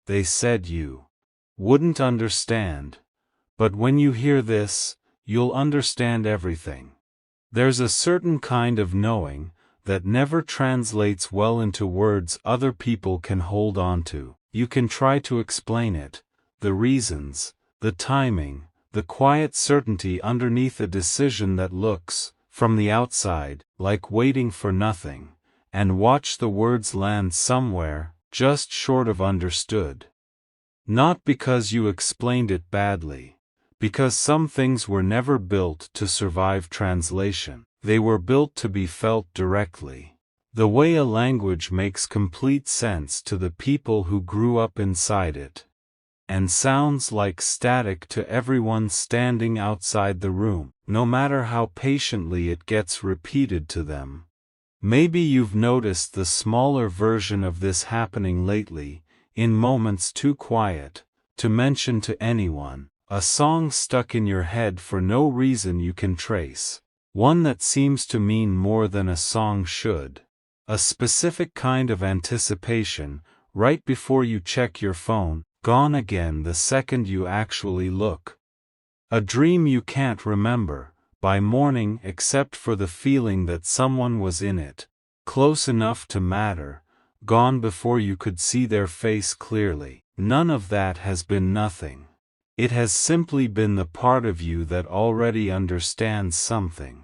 they said you wouldn't understand. But when you hear this, you'll understand everything. There's a certain kind of knowing that never translates well into words other people can hold on to. You can try to explain it, the reasons, the timing, the quiet certainty underneath a decision that looks, from the outside, like waiting for nothing, and watch the words land somewhere, just short of understood. Not because you explained it badly, because some things were never built to survive translation. They were built to be felt directly. The way a language makes complete sense to the people who grew up inside it, and sounds like static to everyone standing outside the room, no matter how patiently it gets repeated to them. Maybe you've noticed the smaller version of this happening lately, in moments too quiet to mention to anyone, a song stuck in your head for no reason you can trace. One that seems to mean more than a song should. A specific kind of anticipation, right before you check your phone, gone again the second you actually look. A dream you can't remember, by morning except for the feeling that someone was in it, close enough to matter, gone before you could see their face clearly. None of that has been nothing. It has simply been the part of you that already understands something,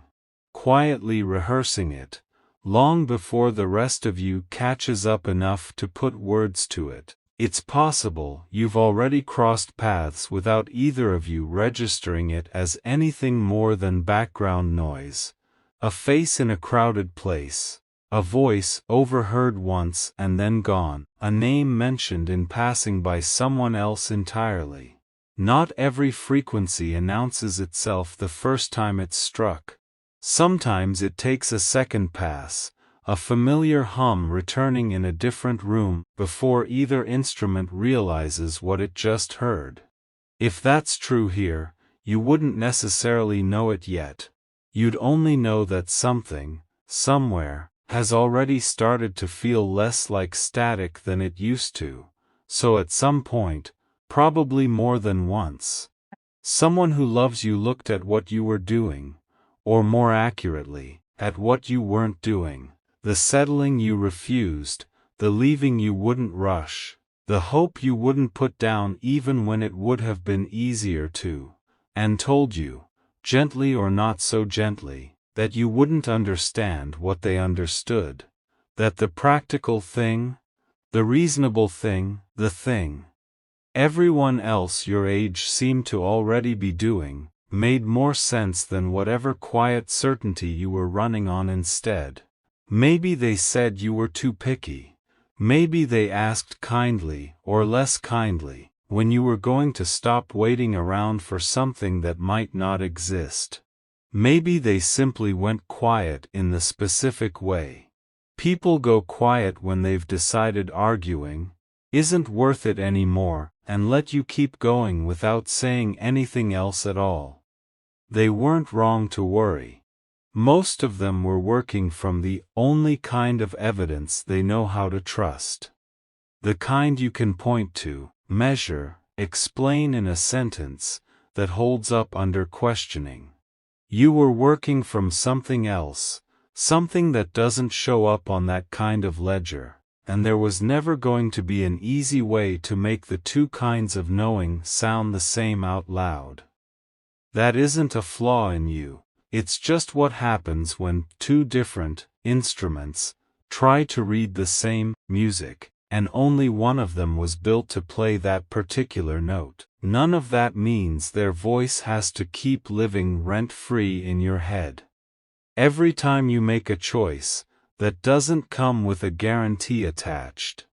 quietly rehearsing it, long before the rest of you catches up enough to put words to it. It's possible you've already crossed paths without either of you registering it as anything more than background noise, a face in a crowded place, a voice overheard once and then gone, a name mentioned in passing by someone else entirely. Not every frequency announces itself the first time it's struck. Sometimes it takes a second pass, a familiar hum returning in a different room, before either instrument realizes what it just heard. If that's true here, you wouldn't necessarily know it yet. You'd only know that something, somewhere, has already started to feel less like static than it used to, so at some point, probably more than once, someone who loves you looked at what you were doing, or more accurately, at what you weren't doing, the settling you refused, the leaving you wouldn't rush, the hope you wouldn't put down even when it would have been easier to, and told you, gently or not so gently, that you wouldn't understand what they understood, that the practical thing, the reasonable thing, the thing everyone else your age seemed to already be doing, made more sense than whatever quiet certainty you were running on instead. Maybe they said you were too picky. Maybe they asked kindly, or less kindly, when you were going to stop waiting around for something that might not exist. Maybe they simply went quiet in the specific way people go quiet when they've decided arguing isn't worth it anymore, and let you keep going without saying anything else at all. They weren't wrong to worry. Most of them were working from the only kind of evidence they know how to trust. The kind you can point to, measure, explain in a sentence, that holds up under questioning. You were working from something else, something that doesn't show up on that kind of ledger. And there was never going to be an easy way to make the two kinds of knowing sound the same out loud. That isn't a flaw in you, it's just what happens when two different instruments try to read the same music, and only one of them was built to play that particular note. None of that means their voice has to keep living rent-free in your head. Every time you make a choice, that doesn't come with a guarantee attached.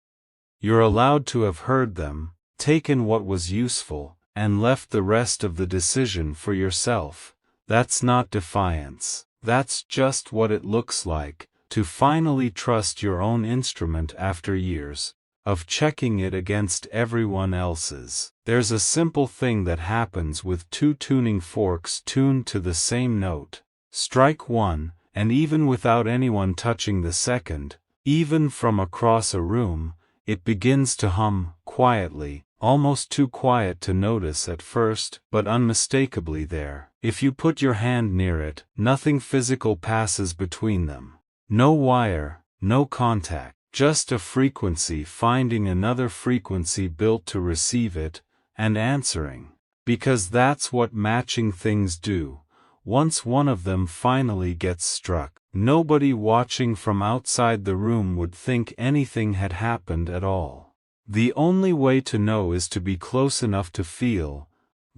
You're allowed to have heard them, taken what was useful, and left the rest of the decision for yourself. That's not defiance. That's just what it looks like, to finally trust your own instrument after years of checking it against everyone else's. There's a simple thing that happens with two tuning forks tuned to the same note. Strike one, and even without anyone touching the second, even from across a room, It begins to hum, quietly, almost too quiet to notice at first, but unmistakably there. If you put your hand near it, nothing physical passes between them. No wire, no contact, just a frequency finding another frequency built to receive it, and answering. Because that's what matching things do. Once one of them finally gets struck, nobody watching from outside the room would think anything had happened at all. The only way to know is to be close enough to feel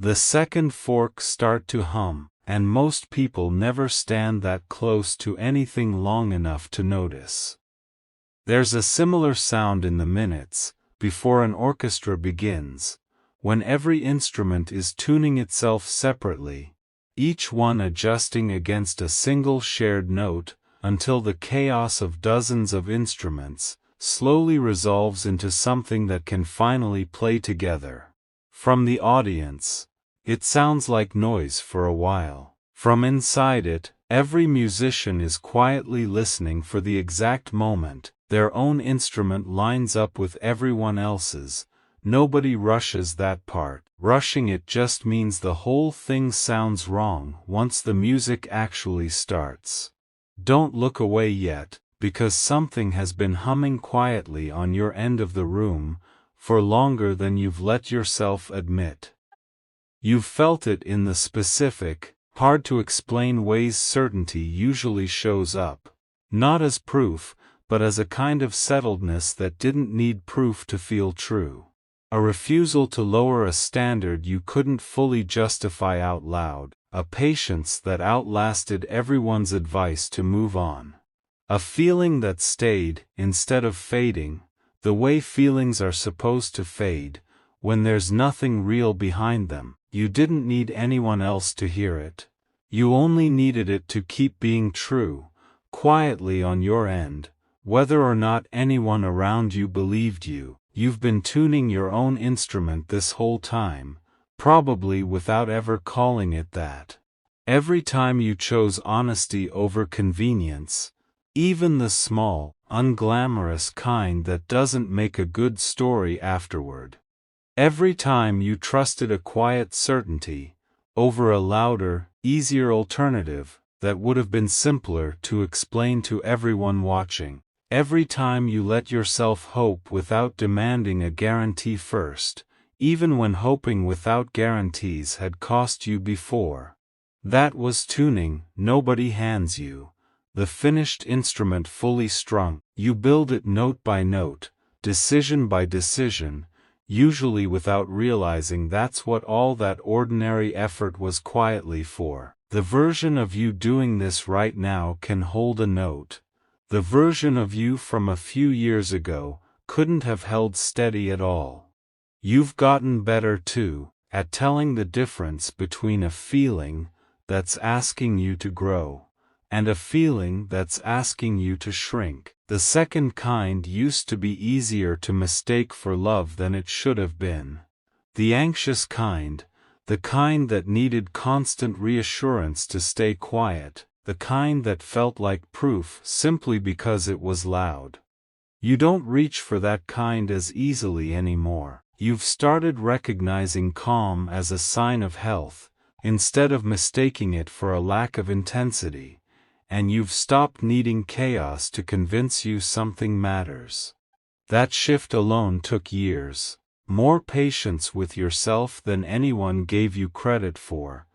the second fork start to hum, and most people never stand that close to anything long enough to notice. There's a similar sound in the minutes before an orchestra begins, when every instrument is tuning itself separately, each one adjusting against a single shared note, until the chaos of dozens of instruments slowly resolves into something that can finally play together. From the audience, it sounds like noise for a while. From inside it, every musician is quietly listening for the exact moment their own instrument lines up with everyone else's. Nobody rushes that part. Rushing it just means the whole thing sounds wrong once the music actually starts. Don't look away yet, because something has been humming quietly on your end of the room for longer than you've let yourself admit. You've felt it in the specific, hard-to-explain ways certainty usually shows up, not as proof, but as a kind of settledness that didn't need proof to feel true. A refusal to lower a standard you couldn't fully justify out loud, a patience that outlasted everyone's advice to move on. A feeling that stayed, instead of fading, the way feelings are supposed to fade, when there's nothing real behind them. You didn't need anyone else to hear it. You only needed it to keep being true, quietly on your end, whether or not anyone around you believed you. You've been tuning your own instrument this whole time, probably without ever calling it that. Every time you chose honesty over convenience, even the small, unglamorous kind that doesn't make a good story afterward. Every time you trusted a quiet certainty over a louder, easier alternative that would have been simpler to explain to everyone watching. Every time you let yourself hope without demanding a guarantee first, even when hoping without guarantees had cost you before. That was tuning. Nobody hands you the finished instrument fully strung. You build it note by note, decision by decision, usually without realizing that's what all that ordinary effort was quietly for. The version of you doing this right now can hold a note. The version of you from a few years ago couldn't have held steady at all. You've gotten better too, at telling the difference between a feeling that's asking you to grow and a feeling that's asking you to shrink. The second kind used to be easier to mistake for love than it should have been. The anxious kind, the kind that needed constant reassurance to stay quiet, the kind that felt like proof simply because it was loud. You don't reach for that kind as easily anymore. You've started recognizing calm as a sign of health, instead of mistaking it for a lack of intensity. And you've stopped needing chaos to convince you something matters. That shift alone took years, more patience with yourself than anyone gave you credit for,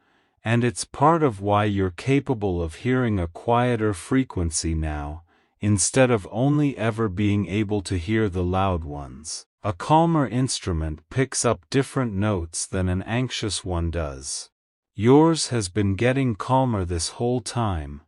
and it's part of why you're capable of hearing a quieter frequency now, instead of only ever being able to hear the loud ones. A calmer instrument picks up different notes than an anxious one does. Yours has been getting calmer this whole time,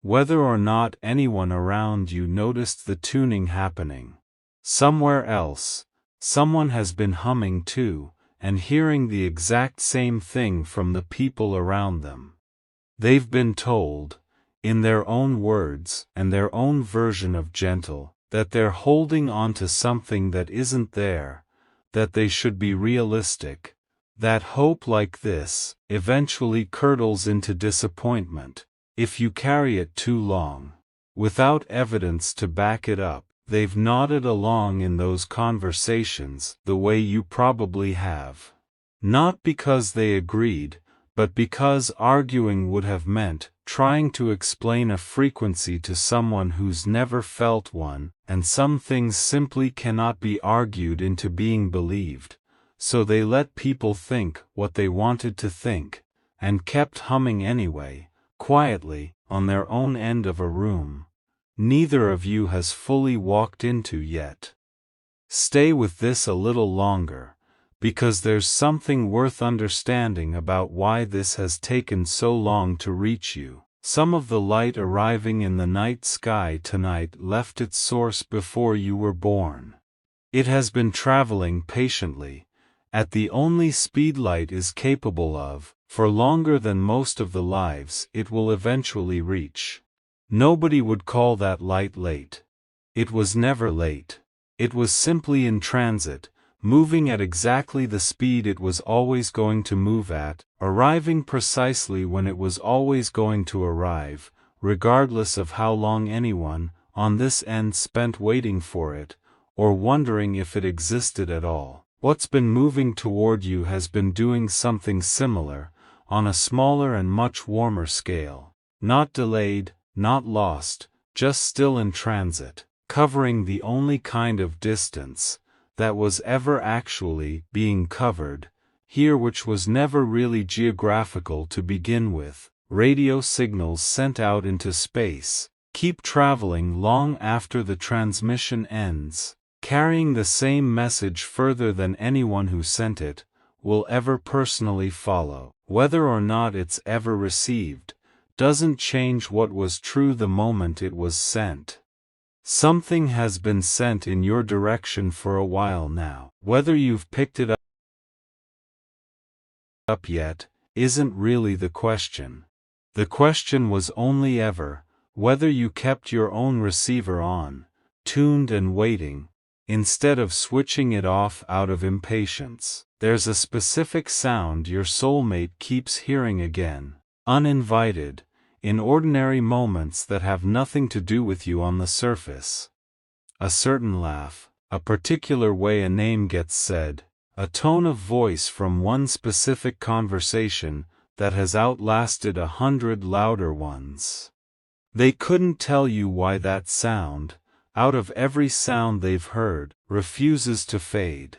whether or not anyone around you noticed the tuning happening. Somewhere else, someone has been humming too, and hearing the exact same thing from the people around them. They've been told, in their own words and their own version of gentle, that they're holding on to something that isn't there, that they should be realistic, that hope like this eventually curdles into disappointment if you carry it too long, without evidence to back it up. they've nodded along in those conversations the way you probably have. Not because they agreed, but because arguing would have meant trying to explain a frequency to someone who's never felt one, and some things simply cannot be argued into being believed, so they let people think what they wanted to think, and kept humming anyway, quietly, on their own end of a room neither of you has fully walked into yet. Stay with this a little longer, because there's something worth understanding about why this has taken so long to reach you. Some of the light arriving in the night sky tonight left its source before you were born. It has been traveling patiently, at the only speed light is capable of, for longer than most of the lives it will eventually reach. Nobody would call that light late. It was never late. It was simply in transit, moving at exactly the speed it was always going to move at, arriving precisely when it was always going to arrive, regardless of how long anyone, on this end, spent waiting for it, or wondering if it existed at all. What's been moving toward you has been doing something similar, on a smaller and much warmer scale. Not delayed, not lost, just still in transit, covering the only kind of distance that was ever actually being covered here, which was never really geographical to begin with. Radio signals sent out into space keep traveling long after the transmission ends, carrying the same message further than anyone who sent it will ever personally follow. Whether or not it's ever received doesn't change what was true the moment it was sent. Something has been sent in your direction for a while now. Whether you've picked it up yet isn't really the question. The question was only ever whether you kept your own receiver on, tuned and waiting, instead of switching it off out of impatience. There's a specific sound your soulmate keeps hearing again, uninvited, in ordinary moments that have nothing to do with you on the surface. A certain laugh, a particular way a name gets said, a tone of voice from one specific conversation that has outlasted 100 louder ones. They couldn't tell you why that sound, out of every sound they've heard, refuses to fade.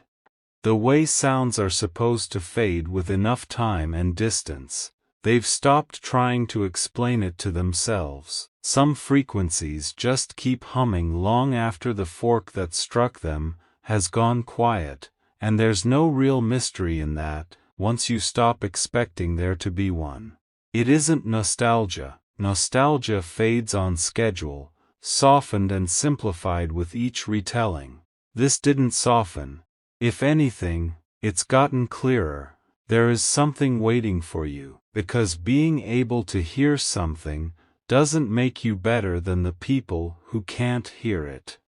The way sounds are supposed to fade with enough time and distance. They've stopped trying to explain it to themselves. Some frequencies just keep humming long after the fork that struck them has gone quiet, and there's no real mystery in that, once you stop expecting there to be one. It isn't nostalgia. Nostalgia fades on schedule, softened and simplified with each retelling. This didn't soften. If anything, it's gotten clearer. There is something waiting for you, because being able to hear something doesn't make you better than the people who can't hear it.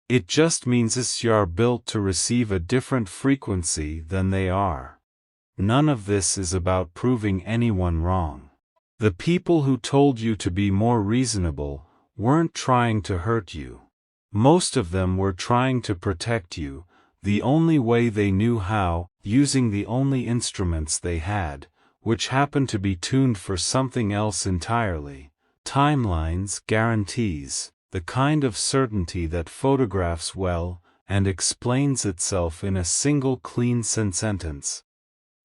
It just means you're built to receive a different frequency than they are. None of this is about proving anyone wrong. The people who told you to be more reasonable weren't trying to hurt you. Most of them were trying to protect you, the only way they knew how, using the only instruments they had, which happened to be tuned for something else entirely. Timelines, guarantees, the kind of certainty that photographs well and explains itself in a single clean sentence.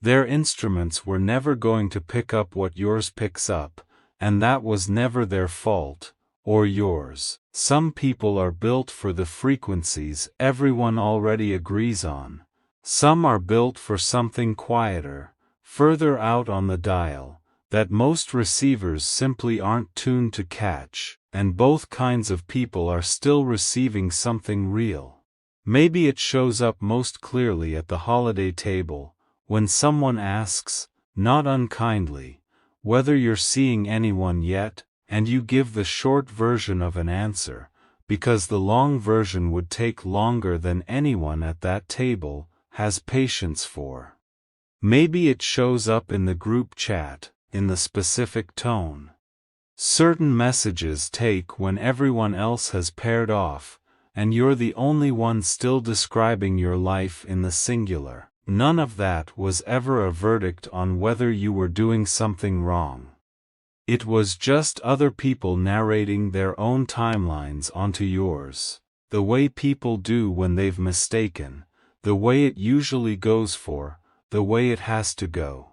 Their instruments were never going to pick up what yours picks up, and that was never their fault, or yours. Some people are built for the frequencies everyone already agrees on. Some are built for something quieter, further out on the dial, that most receivers simply aren't tuned to catch, and both kinds of people are still receiving something real. Maybe it shows up most clearly at the holiday table, when someone asks, not unkindly, whether you're seeing anyone yet, and you give the short version of an answer, because the long version would take longer than anyone at that table has patience for. Maybe it shows up in the group chat, in the specific tone. Certain messages take when everyone else has paired off, and you're the only one still describing your life in the singular. None of that was ever a verdict on whether you were doing something wrong. It was just other people narrating their own timelines onto yours. The way people do when they've mistaken, the way it usually goes for, the way it has to go.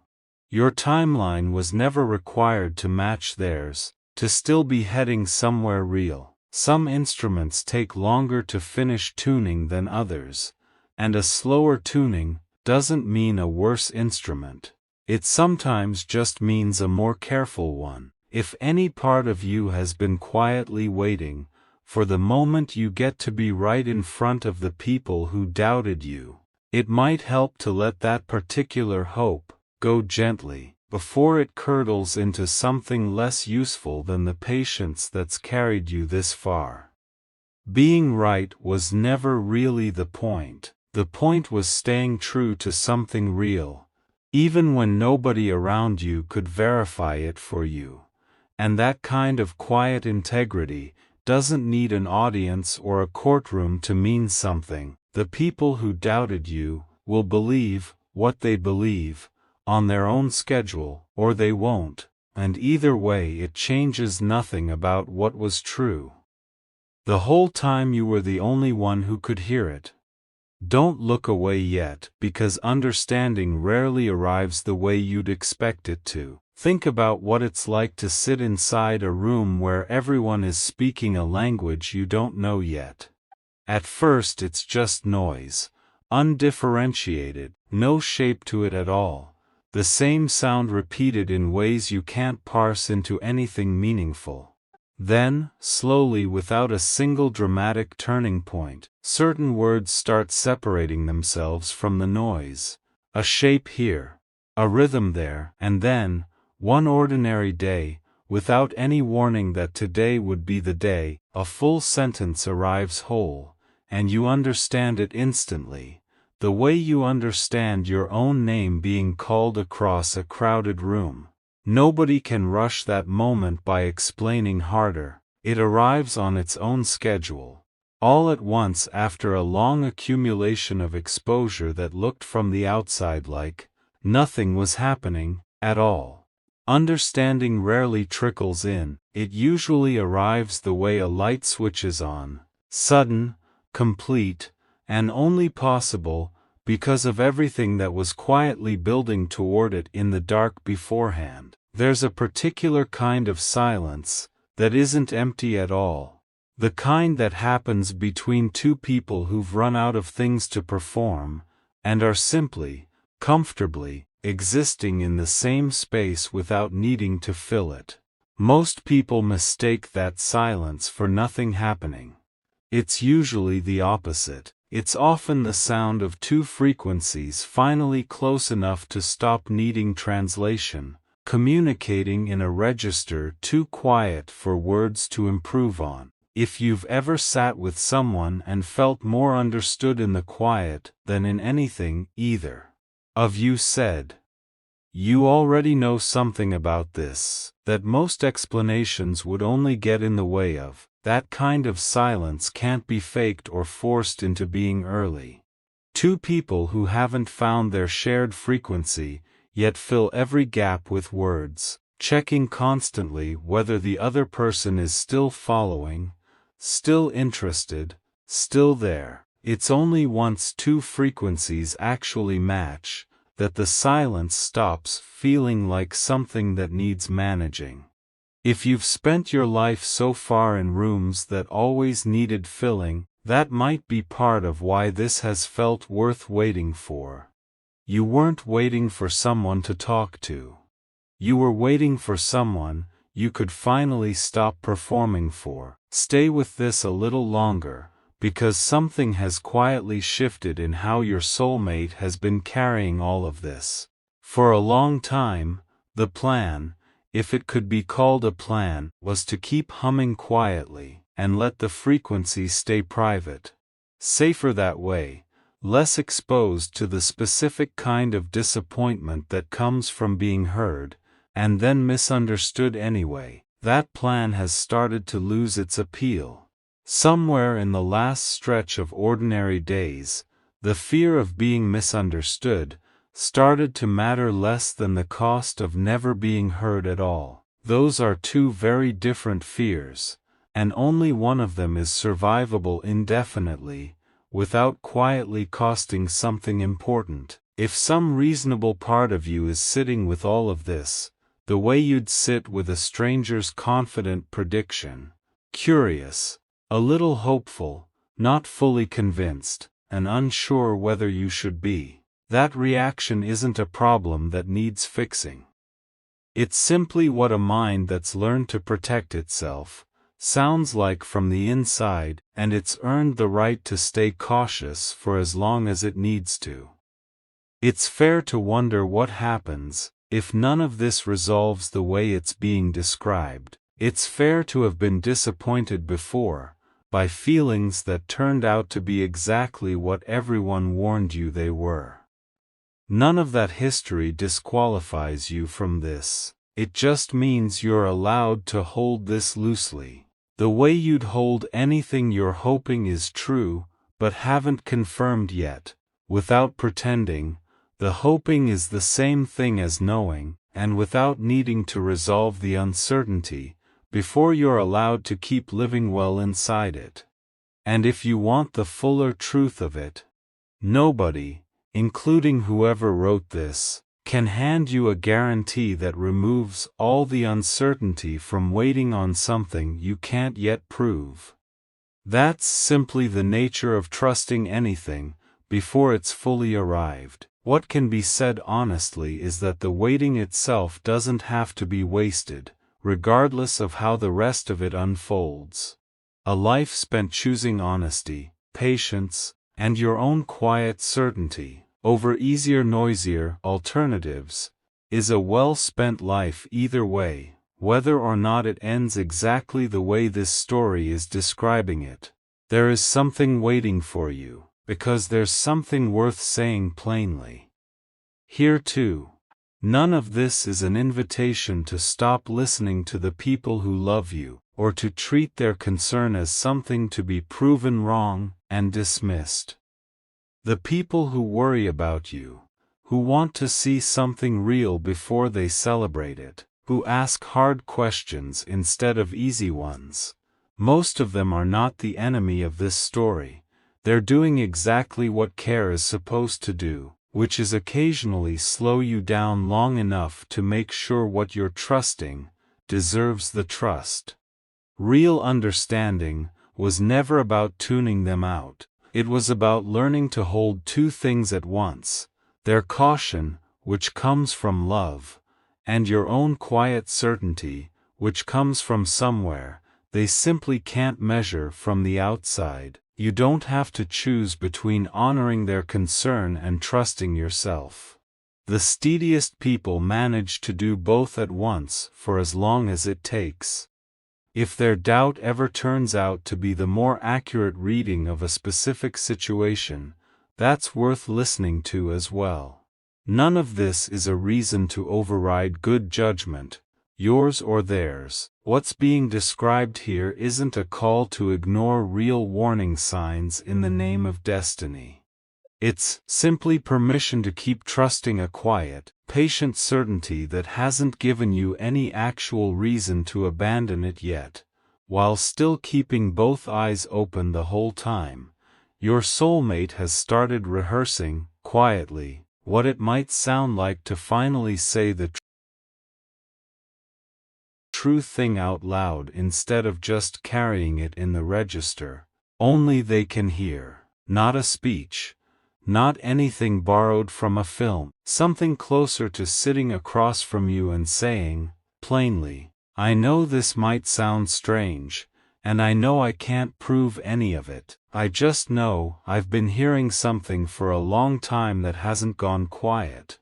Your timeline was never required to match theirs, to still be heading somewhere real. Some instruments take longer to finish tuning than others, and a slower tuning doesn't mean a worse instrument. It sometimes just means a more careful one. If any part of you has been quietly waiting for the moment you get to be right in front of the people who doubted you, it might help to let that particular hope go gently before it curdles into something less useful than the patience that's carried you this far. Being right was never really the point. The point was staying true to something real, even when nobody around you could verify it for you. And that kind of quiet integrity doesn't need an audience or a courtroom to mean something. The people who doubted you will believe what they believe, on their own schedule, or they won't, and either way it changes nothing about what was true. The whole time you were the only one who could hear it. Don't look away yet, because understanding rarely arrives the way you'd expect it to. Think about what it's like to sit inside a room where everyone is speaking a language you don't know yet. At first it's just noise, undifferentiated, no shape to it at all, the same sound repeated in ways you can't parse into anything meaningful. Then, slowly, without a single dramatic turning point, certain words start separating themselves from the noise. A shape here, a rhythm there, and then, one ordinary day, without any warning that today would be the day, a full sentence arrives whole, and you understand it instantly, the way you understand your own name being called across a crowded room. Nobody can rush that moment by explaining harder. It arrives on its own schedule, all at once after a long accumulation of exposure that looked from the outside like nothing was happening at all. Understanding rarely trickles in, it usually arrives the way a light switches on, sudden, complete, and only possible because of everything that was quietly building toward it in the dark beforehand. There's a particular kind of silence that isn't empty at all, the kind that happens between two people who've run out of things to perform, and are simply, comfortably, existing in the same space without needing to fill it. Most people mistake that silence for nothing happening. It's usually the opposite. It's often the sound of two frequencies finally close enough to stop needing translation, communicating in a register too quiet for words to improve on. If you've ever sat with someone and felt more understood in the quiet than in anything either of you said, you already know something about this, that most explanations would only get in the way of. That kind of silence can't be faked or forced into being early. Two people who haven't found their shared frequency yet fill every gap with words, checking constantly whether the other person is still following, still interested, still there. It's only once two frequencies actually match that the silence stops feeling like something that needs managing. If you've spent your life so far in rooms that always needed filling, that might be part of why this has felt worth waiting for. You weren't waiting for someone to talk to. You were waiting for someone you could finally stop performing for. Stay with this a little longer, because something has quietly shifted in how your soulmate has been carrying all of this. For a long time, the plan, if it could be called a plan, was to keep humming quietly, and let the frequency stay private. Safer that way, less exposed to the specific kind of disappointment that comes from being heard, and then misunderstood anyway. That plan has started to lose its appeal. Somewhere in the last stretch of ordinary days, the fear of being misunderstood started to matter less than the cost of never being heard at all. Those are two very different fears, and only one of them is survivable indefinitely, without quietly costing something important. If some reasonable part of you is sitting with all of this, the way you'd sit with a stranger's confident prediction, curious, a little hopeful, not fully convinced, and unsure whether you should be, that reaction isn't a problem that needs fixing. It's simply what a mind that's learned to protect itself sounds like from the inside, and it's earned the right to stay cautious for as long as it needs to. It's fair to wonder what happens if none of this resolves the way it's being described. It's fair to have been disappointed before by feelings that turned out to be exactly what everyone warned you they were. None of that history disqualifies you from this. It just means you're allowed to hold this loosely, the way you'd hold anything you're hoping is true but haven't confirmed yet, without pretending. The hoping is the same thing as knowing, and without needing to resolve the uncertainty before you're allowed to keep living well inside it. And if you want the fuller truth of it, nobody, including whoever wrote this, can hand you a guarantee that removes all the uncertainty from waiting on something you can't yet prove. That's simply the nature of trusting anything before it's fully arrived. What can be said honestly is that the waiting itself doesn't have to be wasted, regardless of how the rest of it unfolds. A life spent choosing honesty, patience, and your own quiet certainty over easier, noisier alternatives is a well-spent life either way, whether or not it ends exactly the way this story is describing it. There is something waiting for you, because there's something worth saying plainly. Here too, none of this is an invitation to stop listening to the people who love you, or to treat their concern as something to be proven wrong and dismissed. The people who worry about you, who want to see something real before they celebrate it, who ask hard questions instead of easy ones, most of them are not the enemy of this story. They're doing exactly what care is supposed to do, which is occasionally slow you down long enough to make sure what you're trusting deserves the trust. Real understanding was never about tuning them out. It was about learning to hold two things at once: their caution, which comes from love, and your own quiet certainty, which comes from somewhere they simply can't measure from the outside. You don't have to choose between honoring their concern and trusting yourself. The steadiest people manage to do both at once for as long as it takes. If their doubt ever turns out to be the more accurate reading of a specific situation, that's worth listening to as well. None of this is a reason to override good judgment, yours or theirs. What's being described here isn't a call to ignore real warning signs in the name of destiny. It's simply permission to keep trusting a quiet, patient certainty that hasn't given you any actual reason to abandon it yet, while still keeping both eyes open the whole time. Your soulmate has started rehearsing, quietly, what it might sound like to finally say the true thing out loud instead of just carrying it in the register. Only they can hear. Not a speech. Not anything borrowed from a film. Something closer to sitting across from you and saying, plainly, I know this might sound strange, and I know I can't prove any of it. I just know I've been hearing something for a long time that hasn't gone quiet.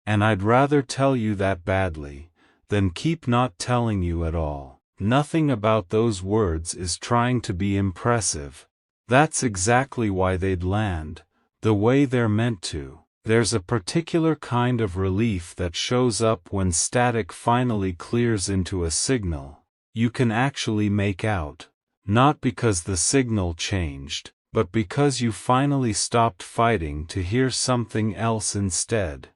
And I'd rather tell you that badly than keep not telling you at all. Nothing about those words is trying to be impressive. That's exactly why they'd land the way they're meant to. There's a particular kind of relief that shows up when static finally clears into a signal you can actually make out. Not because the signal changed, but because you finally stopped fighting to hear something else instead.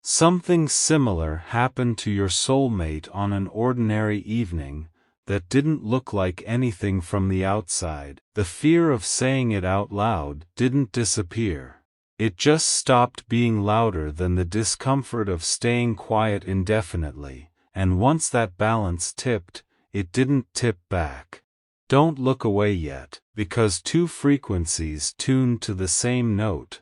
Something similar happened to your soulmate on an ordinary evening that didn't look like anything from the outside. The fear of saying it out loud didn't disappear. It just stopped being louder than the discomfort of staying quiet indefinitely, and once that balance tipped, it didn't tip back. Don't look away yet, because two frequencies tuned to the same note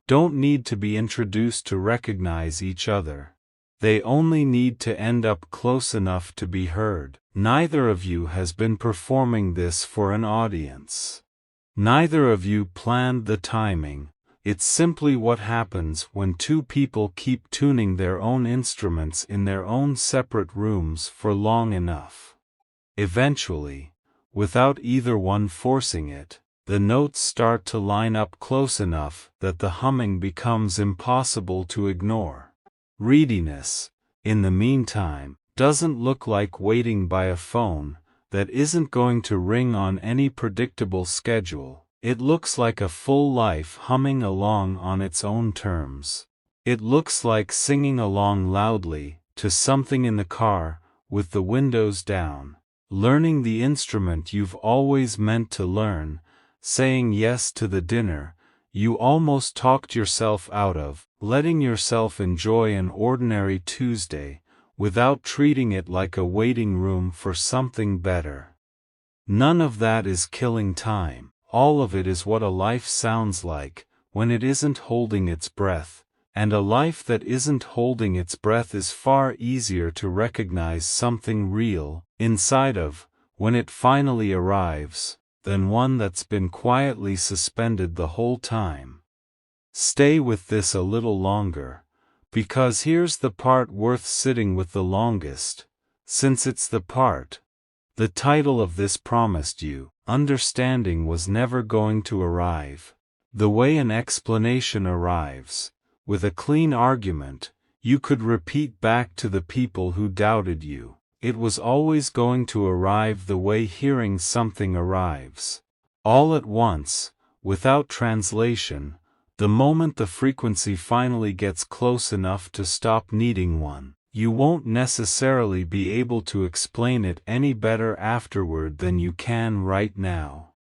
don't need to be introduced to recognize each other. They only need to end up close enough to be heard. Neither of you has been performing this for an audience. Neither of you planned the timing. It's simply what happens when two people keep tuning their own instruments in their own separate rooms for long enough. Eventually, without either one forcing it, the notes start to line up close enough that the humming becomes impossible to ignore. Readiness, in the meantime, doesn't look like waiting by a phone that isn't going to ring on any predictable schedule. It looks like a full life humming along on its own terms. It looks like singing along loudly to something in the car with the windows down, learning the instrument you've always meant to learn, saying yes to the dinner you almost talked yourself out of, letting yourself enjoy an ordinary Tuesday without treating it like a waiting room for something better. None of that is killing time. All of it is what a life sounds like when it isn't holding its breath, and a life that isn't holding its breath is far easier to recognize something real inside of when it finally arrives, than one that's been quietly suspended the whole time. Stay with this a little longer, because here's the part worth sitting with the longest, since it's the part. The title of this promised you, understanding was never going to arrive. The way an explanation arrives, with a clean argument, you could repeat back to the people who doubted you. It was always going to arrive the way hearing something arrives. All at once, without translation, the moment the frequency finally gets close enough to stop needing one. You won't necessarily be able to explain it any better afterward than you can right now.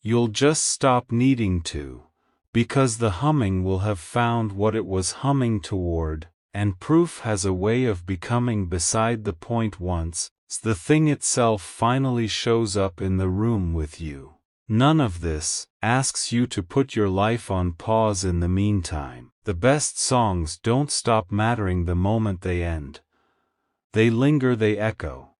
You'll just stop needing to, because the humming will have found what it was humming toward, and proof has a way of becoming beside the point once the thing itself finally shows up in the room with you. None of this asks you to put your life on pause in the meantime. The best songs don't stop mattering the moment they end. They linger, they echo.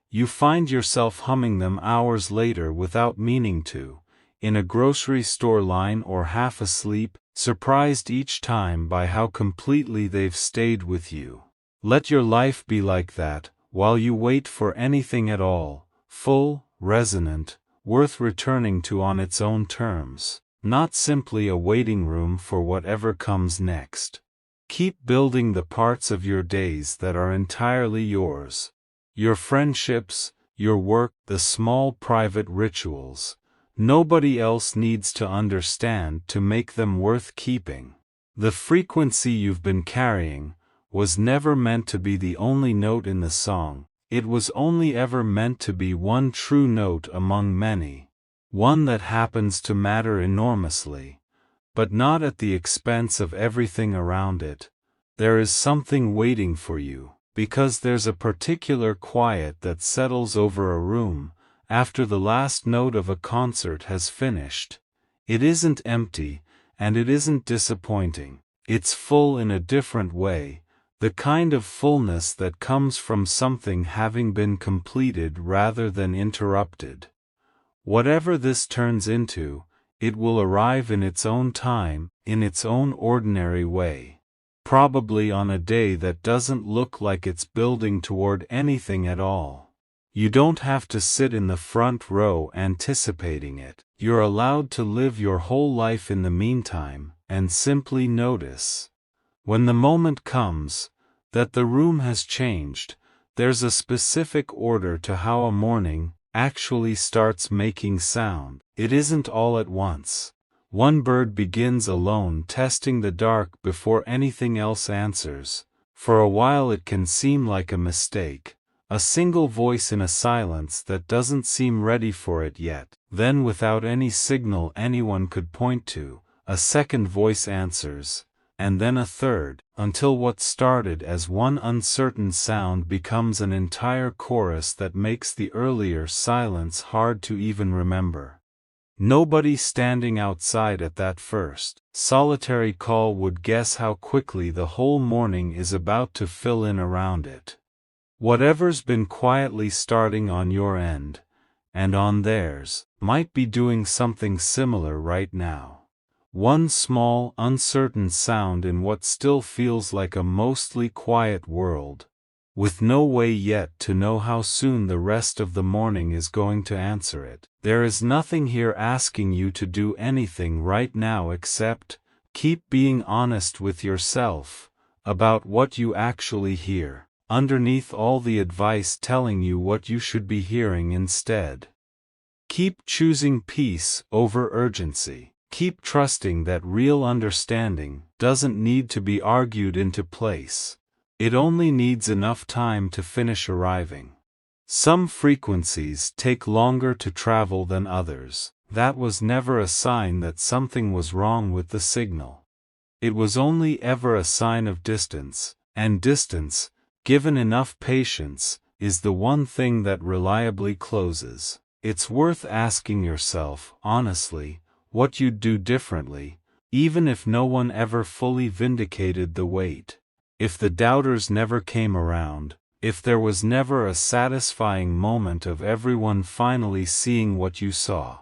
You find yourself humming them hours later without meaning to, in a grocery store line or half asleep, surprised each time by how completely they've stayed with you. Let your life be like that, while you wait for anything at all, full, resonant, worth returning to on its own terms, not simply a waiting room for whatever comes next. Keep building the parts of your days that are entirely yours. Your friendships, your work, the small private rituals. Nobody else needs to understand to make them worth keeping. The frequency you've been carrying was never meant to be the only note in the song. It was only ever meant to be one true note among many. One that happens to matter enormously, but not at the expense of everything around it. There is something waiting for you, because there's a particular quiet that settles over a room after the last note of a concert has finished. It isn't empty, and it isn't disappointing. It's full in a different way, the kind of fullness that comes from something having been completed rather than interrupted. Whatever this turns into, it will arrive in its own time, in its own ordinary way. Probably on a day that doesn't look like it's building toward anything at all. You don't have to sit in the front row anticipating it. You're allowed to live your whole life in the meantime, and simply notice. When the moment comes, that the room has changed, there's a specific order to how a morning, actually starts making sound. It isn't all at once. One bird begins alone, testing the dark before anything else answers. For a while it can seem like a mistake, a single voice in a silence that doesn't seem ready for it yet. Then, without any signal anyone could point to, a second voice answers, and then a third, until what started as one uncertain sound becomes an entire chorus that makes the earlier silence hard to even remember. Nobody standing outside at that first, solitary call would guess how quickly the whole morning is about to fill in around it. Whatever's been quietly starting on your end, and on theirs, might be doing something similar right now. One small, uncertain sound in what still feels like a mostly quiet world, with no way yet to know how soon the rest of the morning is going to answer it. There is nothing here asking you to do anything right now except keep being honest with yourself about what you actually hear, underneath all the advice telling you what you should be hearing instead. Keep choosing peace over urgency. Keep trusting that real understanding doesn't need to be argued into place. It only needs enough time to finish arriving. Some frequencies take longer to travel than others. That was never a sign that something was wrong with the signal. It was only ever a sign of distance, and distance, given enough patience, is the one thing that reliably closes. It's worth asking yourself, honestly, what you'd do differently, even if no one ever fully vindicated the wait. If the doubters never came around, if there was never a satisfying moment of everyone finally seeing what you saw.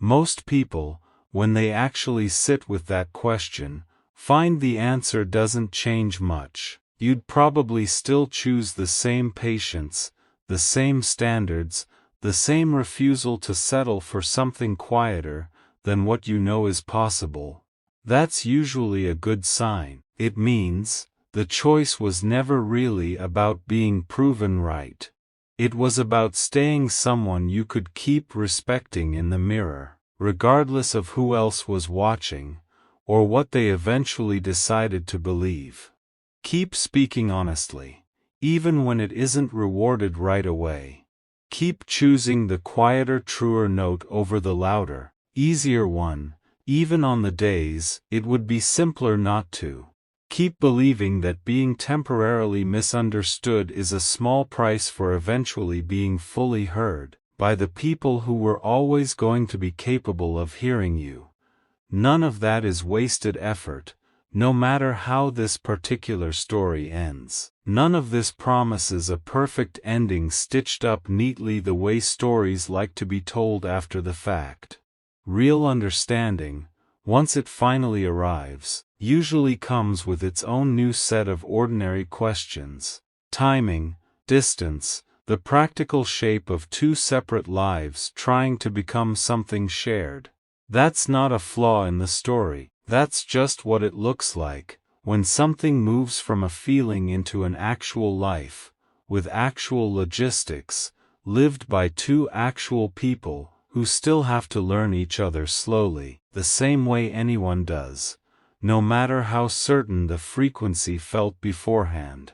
Most people, when they actually sit with that question, find the answer doesn't change much. You'd probably still choose the same patience, the same standards, the same refusal to settle for something quieter than what you know is possible. That's usually a good sign. It means the choice was never really about being proven right. It was about staying someone you could keep respecting in the mirror, regardless of who else was watching, or what they eventually decided to believe. Keep speaking honestly, even when it isn't rewarded right away. Keep choosing the quieter, truer note over the louder, easier one, even on the days it would be simpler not to. Keep believing that being temporarily misunderstood is a small price for eventually being fully heard, by the people who were always going to be capable of hearing you. None of that is wasted effort, no matter how this particular story ends. None of this promises a perfect ending stitched up neatly the way stories like to be told after the fact. Real understanding, once it finally arrives, usually comes with its own new set of ordinary questions. Timing, distance, the practical shape of two separate lives trying to become something shared. That's not a flaw in the story, that's just what it looks like, when something moves from a feeling into an actual life, with actual logistics, lived by two actual people who still have to learn each other slowly, the same way anyone does, no matter how certain the frequency felt beforehand.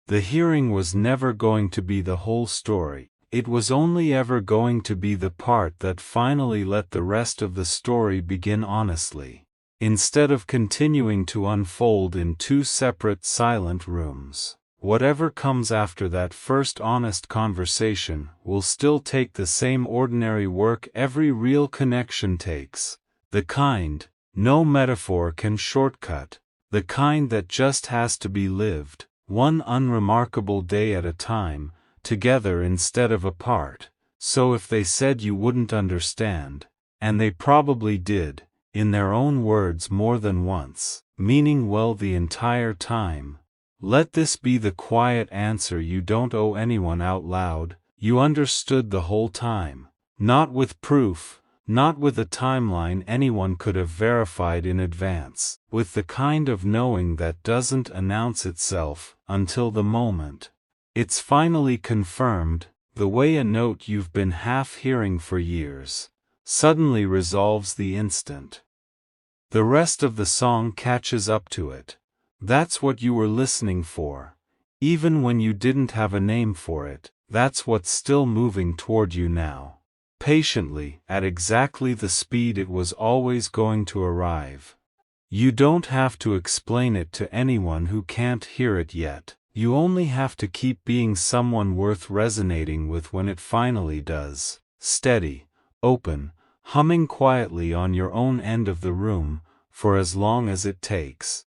The hearing was never going to be the whole story, it was only ever going to be the part that finally let the rest of the story begin honestly, instead of continuing to unfold in two separate silent rooms. Whatever comes after that first honest conversation will still take the same ordinary work every real connection takes, the kind no metaphor can shortcut, the kind that just has to be lived, one unremarkable day at a time, together instead of apart. So if they said you wouldn't understand, and they probably did, in their own words more than once, meaning well the entire time, let this be the quiet answer you don't owe anyone out loud. You understood the whole time, not with proof, not with a timeline anyone could have verified in advance, with the kind of knowing that doesn't announce itself until the moment it's finally confirmed, the way a note you've been half hearing for years suddenly resolves the instant the rest of the song catches up to it. That's what you were listening for. Even when you didn't have a name for it, that's what's still moving toward you now. Patiently, at exactly the speed it was always going to arrive. You don't have to explain it to anyone who can't hear it yet. You only have to keep being someone worth resonating with when it finally does. Steady, open, humming quietly on your own end of the room, for as long as it takes.